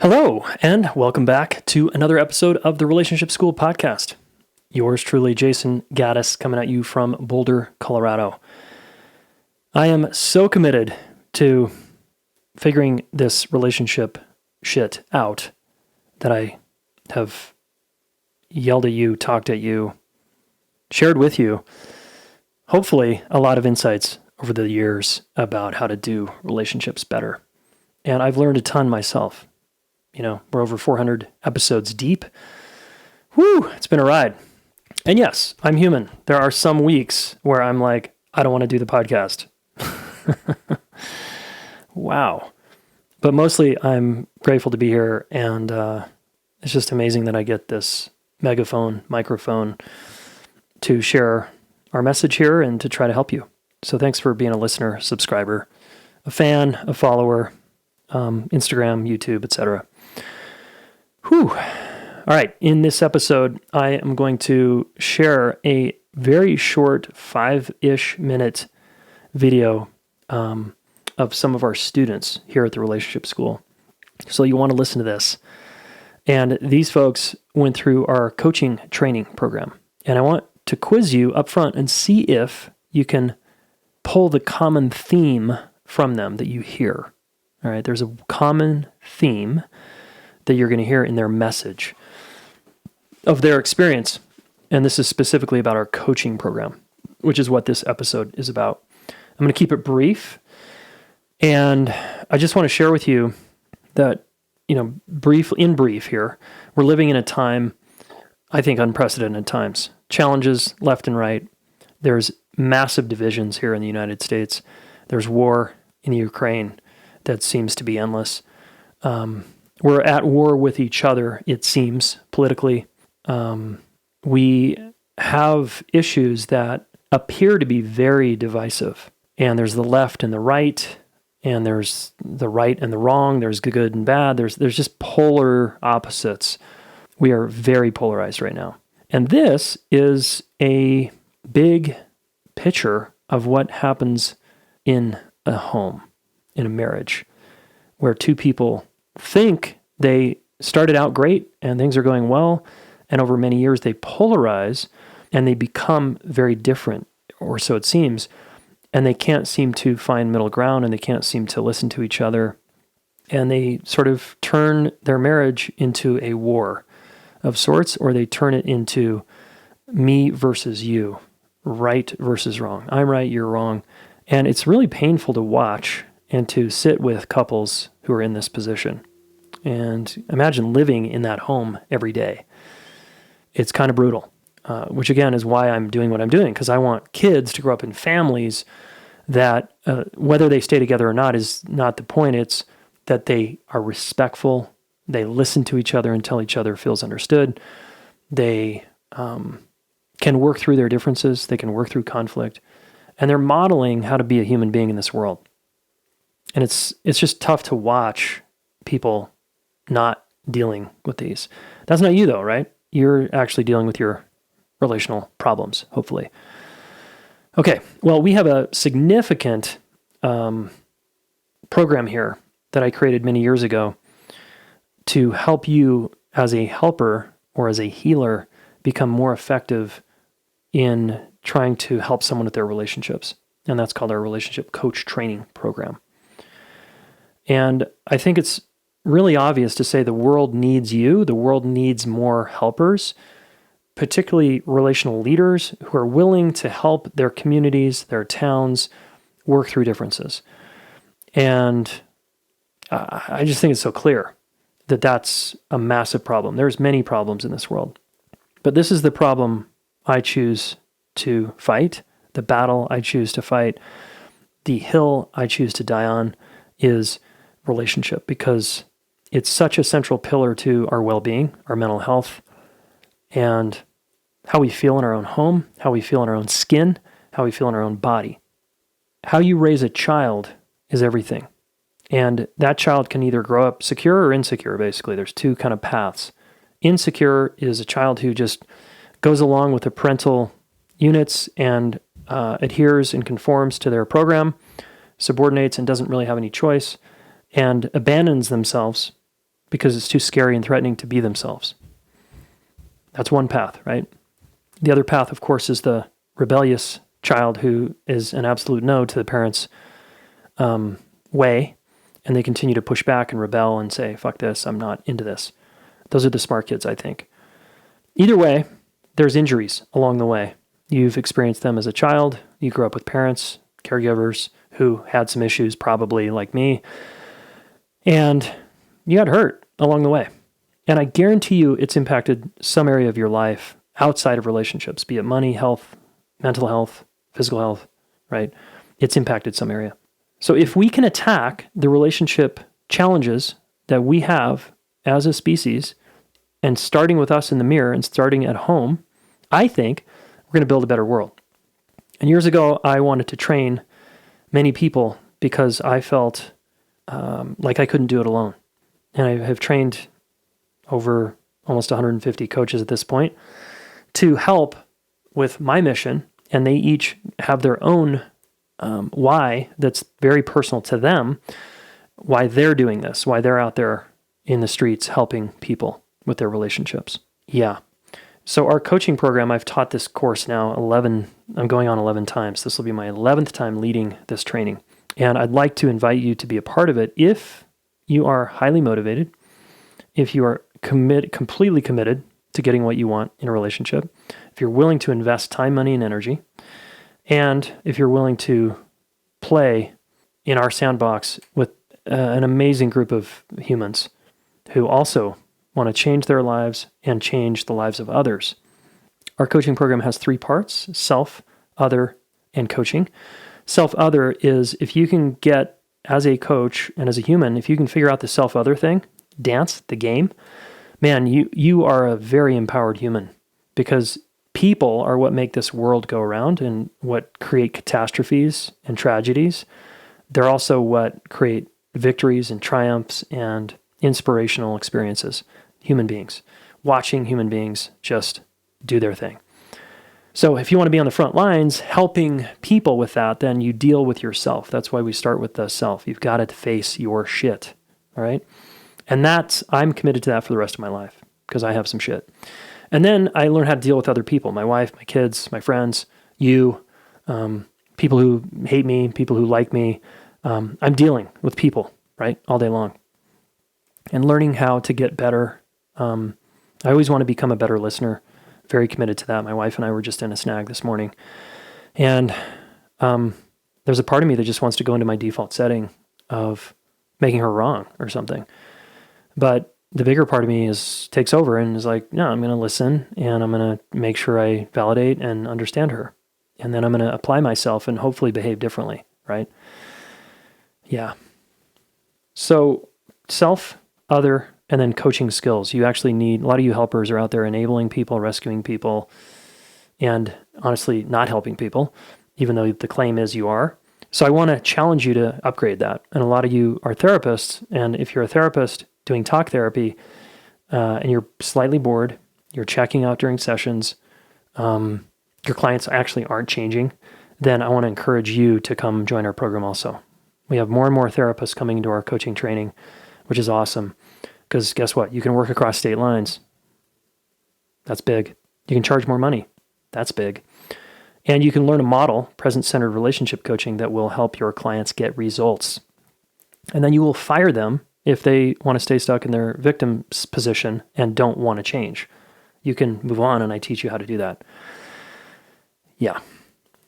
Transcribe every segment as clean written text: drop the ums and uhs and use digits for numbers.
Hello, and welcome back to another episode of the Relationship School podcast. Yours truly, Jayson Gaddis, coming at you from Boulder, Colorado. I am so committed to figuring this relationship shit out that I have yelled at you, talked at you, shared with you, hopefully a lot of insights over the years about how to do relationships better. And I've learned a ton myself. You know, we're over 400 episodes deep. Woo, it's been a ride. And yes, I'm human. There are some weeks where I'm like, I don't want to do the podcast. Wow. But mostly I'm grateful to be here. And it's just amazing that I get this microphone to share our message here and to try to help you. So thanks for being a listener, subscriber, a fan, a follower, Instagram, YouTube, etc. Whew. All right. In this episode, I am going to share a very short 5-ish minute video of some of our students here at the Relationship School. So you want to listen to this. And these folks went through our coaching training program. And I want to quiz you up front and see if you can pull the common theme from them that you hear. All right. There's a common theme that you're going to hear in their message of their experience. And this is specifically about our coaching program, which is what this episode is about. I'm going to keep it brief. And I just want to share with you that, in brief here, we're living in a time, I think, unprecedented times. Challenges left and right. There's massive divisions here in the United States. There's war in Ukraine that seems to be endless. We're at war with each other, it seems, politically. We have issues that appear to be very divisive. And there's the left and the right, and there's the right and the wrong, there's good and bad, there's just polar opposites. We are very polarized right now. And this is a big picture of what happens in a home, in a marriage, where two people think they started out great and things are going well, and over many years they polarize and they become very different, or so it seems, and they can't seem to find middle ground and they can't seem to listen to each other, and they sort of turn their marriage into a war of sorts, or they turn it into me versus you, right versus wrong. I'm right, you're wrong. And it's really painful to watch and to sit with couples who are in this position. And imagine living in that home every day. It's kind of brutal, which again is why I'm doing what I'm doing, because I want kids to grow up in families that whether they stay together or not is not the point. It's that they are respectful, they listen to each other until each other feels understood, they can work through their differences, they can work through conflict, and they're modeling how to be a human being in this world. And it's just tough to watch people not dealing with these. That's not you though, right? You're actually dealing with your relational problems, hopefully. Okay, well, we have a significant program here that I created many years ago to help you as a helper or as a healer become more effective in trying to help someone with their relationships. And that's called our Relationship Coach Training Program. And I think it's really obvious to say the world needs you. The world needs more helpers, particularly relational leaders who are willing to help their communities, their towns, work through differences. And I just think it's so clear that that's a massive problem. There's many problems in this world, but this is the problem I choose to fight. The battle I choose to fight, the hill I choose to die on is relationship, because it's such a central pillar to our well-being, our mental health, and how we feel in our own home, how we feel in our own skin, how we feel in our own body. How you raise a child is everything. And that child can either grow up secure or insecure, basically. There's two kind of paths. Insecure is a child who just goes along with the parental units and adheres and conforms to their program, subordinates and doesn't really have any choice, and abandons themselves because it's too scary and threatening to be themselves. That's one path, right? The other path, of course, is the rebellious child who is an absolute no to the parents' way, and they continue to push back and rebel and say, fuck this, I'm not into this. Those are the smart kids, I think. Either way, there's injuries along the way. You've experienced them as a child. You grew up with parents, caregivers who had some issues, probably like me, and you got hurt along the way. And I guarantee you it's impacted some area of your life outside of relationships, be it money, health, mental health, physical health, right? It's impacted some area. So if we can attack the relationship challenges that we have as a species, and starting with us in the mirror and starting at home, I think we're going to build a better world. And years ago, I wanted to train many people because I felt like I couldn't do it alone. And I have trained over almost 150 coaches at this point to help with my mission. And they each have their own why that's very personal to them, why they're doing this, why they're out there in the streets helping people with their relationships. Yeah. So our coaching program, I've taught this course now I'm going on 11 times. This will be my 11th time leading this training. And I'd like to invite you to be a part of it if you are highly motivated, if you are completely committed to getting what you want in a relationship, if you're willing to invest time, money, and energy, and if you're willing to play in our sandbox with an amazing group of humans who also want to change their lives and change the lives of others. Our coaching program has 3 parts: self, other, and coaching. Self-other is if you can get, as a coach and as a human, if you can figure out the self-other thing, dance, the game, man, you are a very empowered human, because people are what make this world go around and what create catastrophes and tragedies. They're also what create victories and triumphs and inspirational experiences. Human beings, watching human beings just do their thing. So if you want to be on the front lines helping people with that, then you deal with yourself. That's why we start with the self. You've got to face your shit, all right? And I'm committed to that for the rest of my life because I have some shit. And then I learn how to deal with other people, my wife, my kids, my friends, you, people who hate me, people who like me. I'm dealing with people, right, all day long. And learning how to get better. I always want to become a better listener. Very committed to that. My wife and I were just in a snag this morning. And there's a part of me that just wants to go into my default setting of making her wrong or something. But the bigger part of me takes over and is like, no, I'm going to listen and I'm going to make sure I validate and understand her. And then I'm going to apply myself and hopefully behave differently, right? Yeah. So self, other, and then coaching skills. You actually need, a lot of you helpers are out there enabling people, rescuing people, and honestly not helping people, even though the claim is you are. So I want to challenge you to upgrade that. And a lot of you are therapists, and if you're a therapist doing talk therapy and you're slightly bored, you're checking out during sessions, your clients actually aren't changing, then I want to encourage you to come join our program also. We have more and more therapists coming into our coaching training, which is awesome. Because guess what? You can work across state lines. That's big. You can charge more money. That's big. And you can learn a model, present-centered relationship coaching, that will help your clients get results. And then you will fire them if they want to stay stuck in their victim's position and don't want to change. You can move on, and I teach you how to do that. Yeah.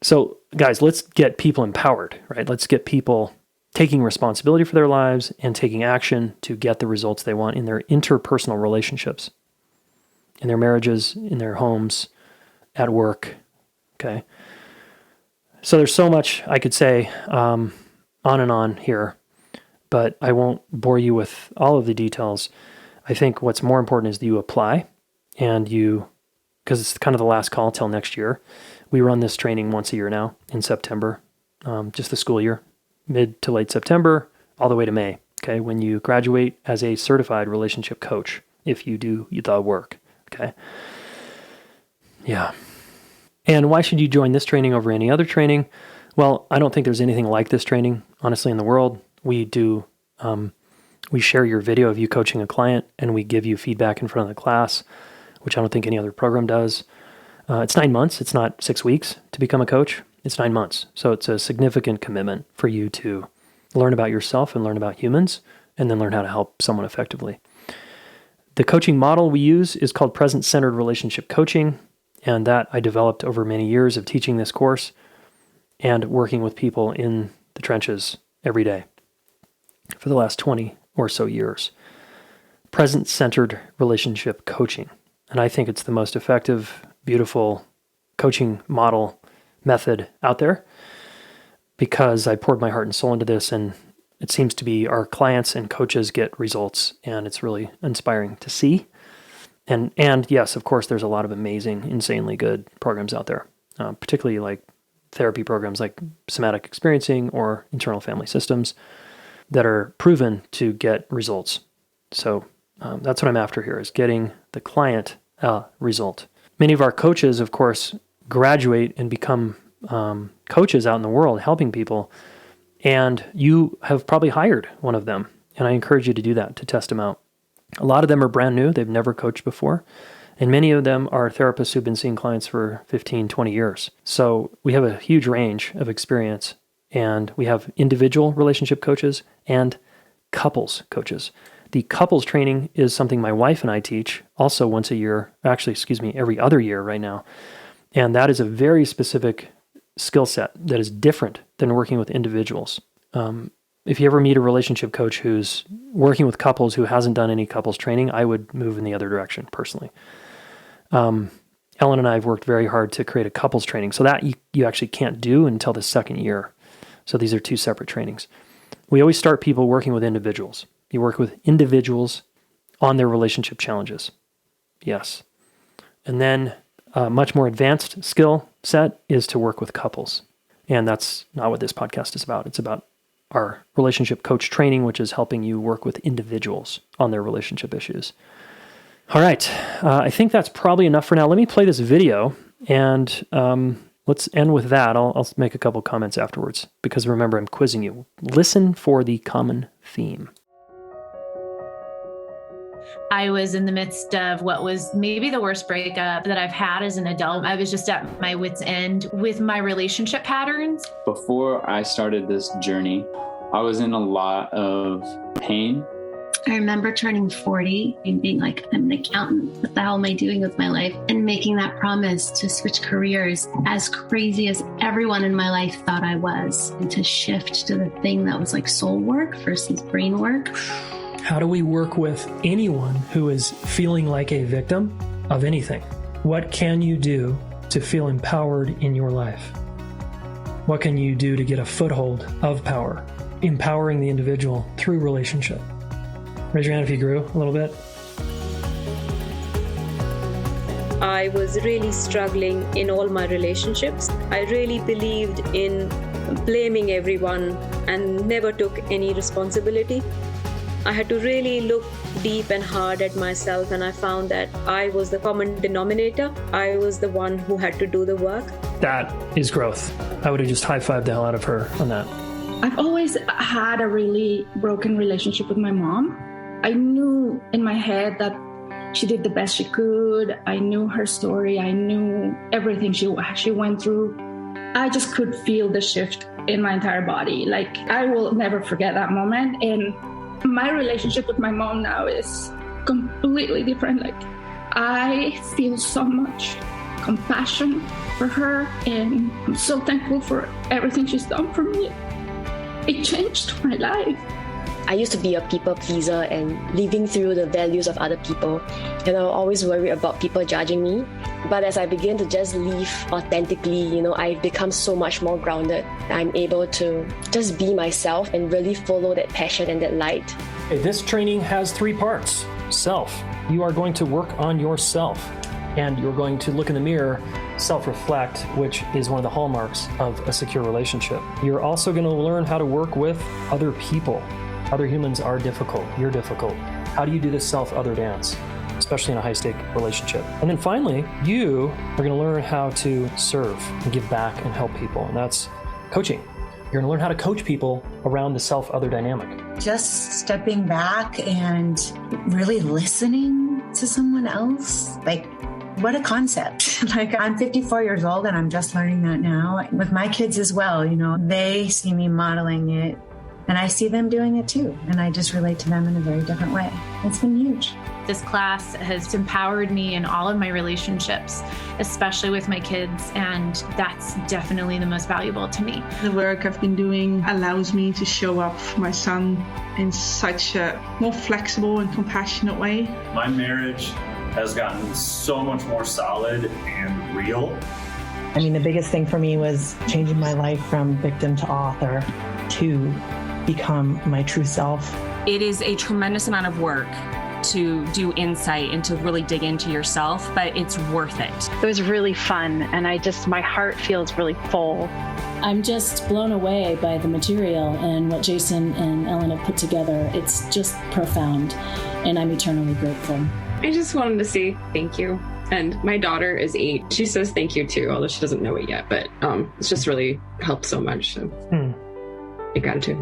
So, guys, let's get people empowered, right? Let's get people taking responsibility for their lives and taking action to get the results they want in their interpersonal relationships, in their marriages, in their homes, at work, okay? So there's so much I could say on and on here, but I won't bore you with all of the details. I think what's more important is that you apply and because it's kind of the last call till next year. We run this training once a year now in September, just the school year. Mid to late September, all the way to May, okay, when you graduate as a certified relationship coach, if you do the work, okay? Yeah. And why should you join this training over any other training? Well, I don't think there's anything like this training, honestly, in the world. We do We share your video of you coaching a client, and we give you feedback in front of the class, which I don't think any other program does. It's 9 months. It's not 6 weeks to become a coach. It's 9 months. So it's a significant commitment for you to learn about yourself and learn about humans, and then learn how to help someone effectively. The coaching model we use is called present-centered relationship coaching, and that I developed over many years of teaching this course and working with people in the trenches every day for the last 20 or so years. Present-centered relationship coaching. And I think it's the most effective, beautiful coaching model method out there because I poured my heart and soul into this, and it seems to be our clients and coaches get results, and it's really inspiring to see. And yes, of course, there's a lot of amazing, insanely good programs out there, particularly like therapy programs like somatic experiencing or internal family systems that are proven to get results. So that's what I'm after here, is getting the client a result. Many of our coaches, of course, graduate and become coaches out in the world helping people, and you have probably hired one of them, and I encourage you to do that, to test them out. A lot of them are brand new. They've never coached before, and many of them are therapists who've been seeing clients for 15, 20 years. So we have a huge range of experience, and we have individual relationship coaches and couples coaches. The couples training is something my wife and I teach also once a year, every other year right now. And that is a very specific skill set that is different than working with individuals. If you ever meet a relationship coach who's working with couples who hasn't done any couples training, I would move in the other direction personally. Ellen and I have worked very hard to create a couples training, so that you actually can't do until the second year. So these are two separate trainings. We always start people working with individuals. You work with individuals on their relationship challenges. Yes. And then a much more advanced skill set is to work with couples. And that's not what this podcast is about. It's about our relationship coach training, which is helping you work with individuals on their relationship issues. All right. I think that's probably enough for now. Let me play this video, and let's end with that. I'll make a couple comments afterwards, because remember, I'm quizzing you. Listen for the common theme. I was in the midst of what was maybe the worst breakup that I've had as an adult. I was just at my wit's end with my relationship patterns. Before I started this journey, I was in a lot of pain. I remember turning 40 and being like, I'm an accountant. What the hell am I doing with my life? And making that promise to switch careers, as crazy as everyone in my life thought I was, and to shift to the thing that was like soul work versus brain work. How do we work with anyone who is feeling like a victim of anything? What can you do to feel empowered in your life? What can you do to get a foothold of power, empowering the individual through relationship? Raise your hand if you grew a little bit. I was really struggling in all my relationships. I really believed in blaming everyone and never took any responsibility. I had to really look deep and hard at myself, and I found that I was the common denominator. I was the one who had to do the work. That is growth. I would have just high-fived the hell out of her on that. I've always had a really broken relationship with my mom. I knew in my head that she did the best she could. I knew her story. I knew everything she went through. I just could feel the shift in my entire body. Like, I will never forget that moment. And my relationship with my mom now is completely different. Like, I feel so much compassion for her, and I'm so thankful for everything she's done for me. It changed my life. I used to be a people pleaser and living through the values of other people. And I always worry about people judging me. But as I begin to just live authentically, I've become so much more grounded. I'm able to just be myself and really follow that passion and that light. Okay, this training has 3 parts. Self. You are going to work on yourself, and you're going to look in the mirror, self-reflect, which is one of the hallmarks of a secure relationship. You're also going to learn how to work with other people. Other humans are difficult. You're difficult. How do you do this self-other dance, especially in a high-stake relationship? And then finally, you are going to learn how to serve and give back and help people. And that's coaching. You're going to learn how to coach people around the self-other dynamic. Just stepping back and really listening to someone else. Like, what a concept. Like, I'm 54 years old and I'm just learning that now. With my kids as well, they see me modeling it and I see them doing it too. And I just relate to them in a very different way. It's been huge. This class has empowered me in all of my relationships, especially with my kids, and that's definitely the most valuable to me. The work I've been doing allows me to show up for my son in such a more flexible and compassionate way. My marriage has gotten so much more solid and real. I mean, the biggest thing for me was changing my life from victim to author to become my true self. It is a tremendous amount of work to do insight and to really dig into yourself, but it's worth it. It was really fun, and my heart feels really full. I'm just blown away by the material and what Jayson and Ellen have put together. It's just profound, and I'm eternally grateful. I just wanted to say thank you. And my daughter is 8. She says thank you too, although she doesn't know it yet, but it's just really helped so much. So big gratitude.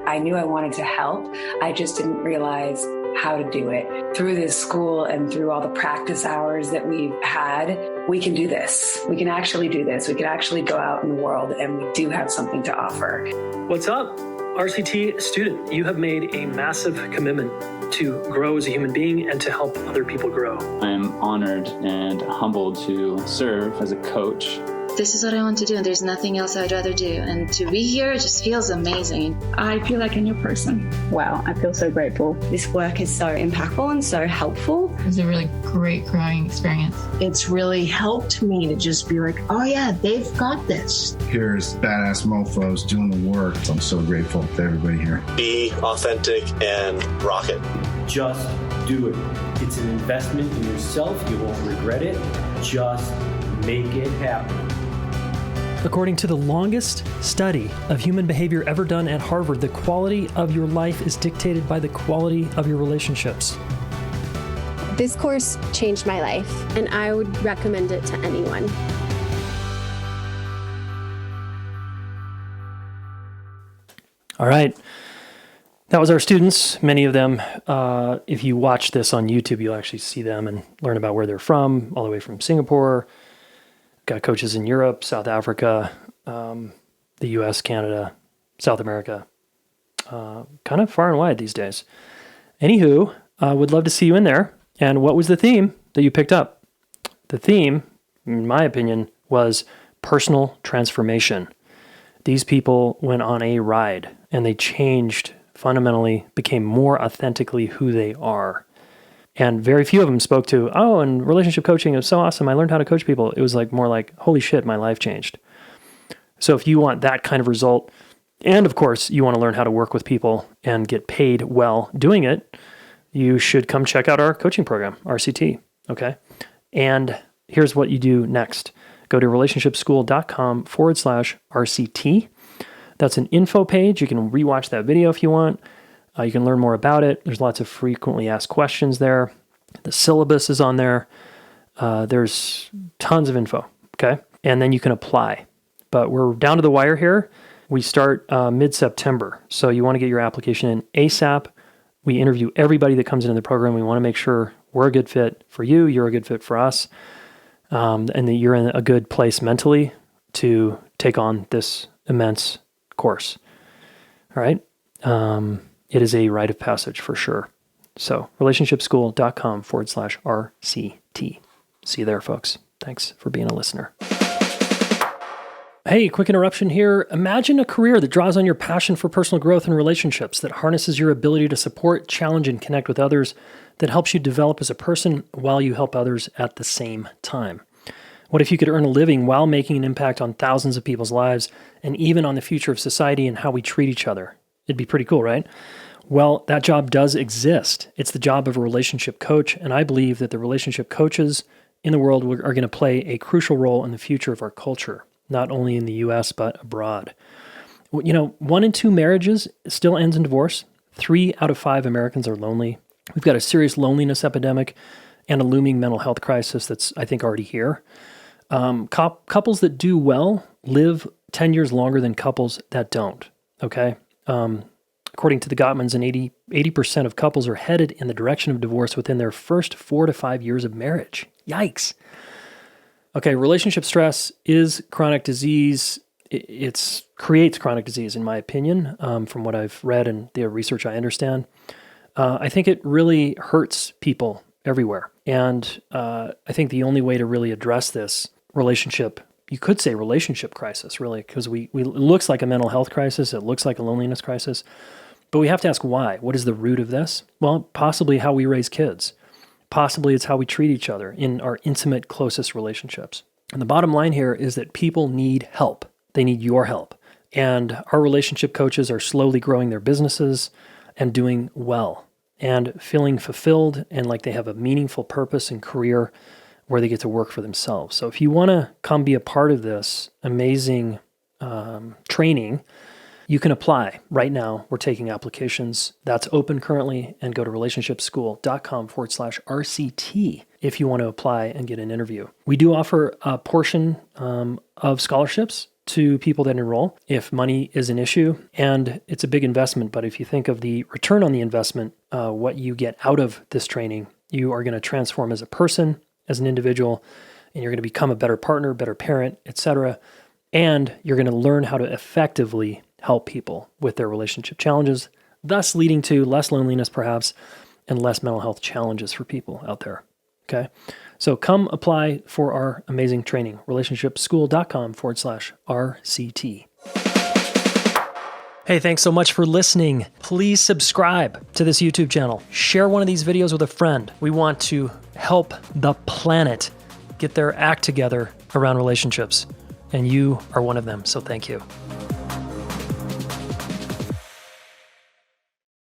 I knew I wanted to help. I just didn't realize how to do it. Through this school and through all the practice hours that we've had, we can do this. We can actually do this. We can actually go out in the world, and we do have something to offer. What's up, RCT student? You have made a massive commitment to grow as a human being and to help other people grow. I am honored and humbled to serve as a coach. This is what I want to do, and there's nothing else I'd rather do. And to be here just feels amazing. I feel like a new person. Wow, I feel so grateful. This work is so impactful and so helpful. It was a really great growing experience. It's really helped me to just be like, oh yeah, they've got this. Here's badass mofos doing the work. I'm so grateful to everybody here. Be authentic and rock it. Just do it. It's an investment in yourself. You won't regret it. Just make it happen. According to the longest study of human behavior ever done at Harvard, the quality of your life is dictated by the quality of your relationships. This course changed my life, and I would recommend it to anyone. All right. That was our students. Many of them, if you watch this on YouTube, you'll actually see them and learn about where they're from, all the way from Singapore. Got coaches in Europe, South Africa, the US, Canada, South America, kind of far and wide these days. Anywho, would love to see you in there. And what was the theme that you picked up? The theme, in my opinion, was personal transformation. These people went on a ride and they changed fundamentally, became more authentically who they are. And very few of them spoke to, and relationship coaching is so awesome. I learned how to coach people. It was more like, holy shit, my life changed. So if you want that kind of result, and of course, you want to learn how to work with people and get paid well doing it, you should come check out our coaching program, RCT. Okay. And here's what you do next. Go to relationshipschool.com/RCT. That's an info page. You can rewatch that video if you want. You can learn more about it. There's lots of frequently asked questions there. The syllabus is on there. There's tons of info, okay? And then you can apply. But we're down to the wire here. We start mid-September. So you want to get your application in ASAP. We interview everybody that comes into the program. We want to make sure we're a good fit for you, you're a good fit for us, and that you're in a good place mentally to take on this immense course. All right? It is a rite of passage for sure. So relationshipschool.com/RCT. See you there, folks. Thanks for being a listener. Hey, quick interruption here. Imagine a career that draws on your passion for personal growth and relationships, that harnesses your ability to support, challenge, and connect with others, that helps you develop as a person while you help others at the same time. What if you could earn a living while making an impact on thousands of people's lives and even on the future of society and how we treat each other? It'd be pretty cool, right? Well, that job does exist. It's the job of a relationship coach, and I believe that the relationship coaches in the world are going to play a crucial role in the future of our culture, not only in the US, but abroad. 1 in 2 marriages still ends in divorce. 3 out of 5 Americans are lonely. We've got a serious loneliness epidemic and a looming mental health crisis that's, I think, already here. Couples that do well live 10 years longer than couples that don't, okay? According to the Gottmans, 80% of couples are headed in the direction of divorce within their first 4 to 5 years of marriage. Yikes. Okay, relationship stress is chronic disease. It creates chronic disease, in my opinion, from what I've read and the research I understand. I think it really hurts people everywhere. And I think the only way to really address this relationship, you could say relationship crisis, really, because it looks like a mental health crisis. It looks like a loneliness crisis. But we have to ask why. What is the root of this? Well, possibly how we raise kids. Possibly it's how we treat each other in our intimate, closest relationships. And the bottom line here is that people need help. They need your help. And our relationship coaches are slowly growing their businesses and doing well and feeling fulfilled and like they have a meaningful purpose and career where they get to work for themselves. So if you want to come be a part of this amazing training, you can apply right now. We're taking applications. That's open currently, and go to relationshipschool.com/RCT if you want to apply and get an interview. We do offer a portion of scholarships to people that enroll if money is an issue, and it's a big investment. But if you think of the return on the investment, what you get out of this training, you are going to transform as a person, as an individual, and you're going to become a better partner, better parent, etc. And you're going to learn how to effectively help people with their relationship challenges, thus leading to less loneliness perhaps and less mental health challenges for people out there. Okay. So come apply for our amazing training, relationshipschool.com/RCT. Hey, thanks so much for listening. Please subscribe to this YouTube channel. Share one of these videos with a friend. We want to help the planet get their act together around relationships, and you are one of them. So thank you.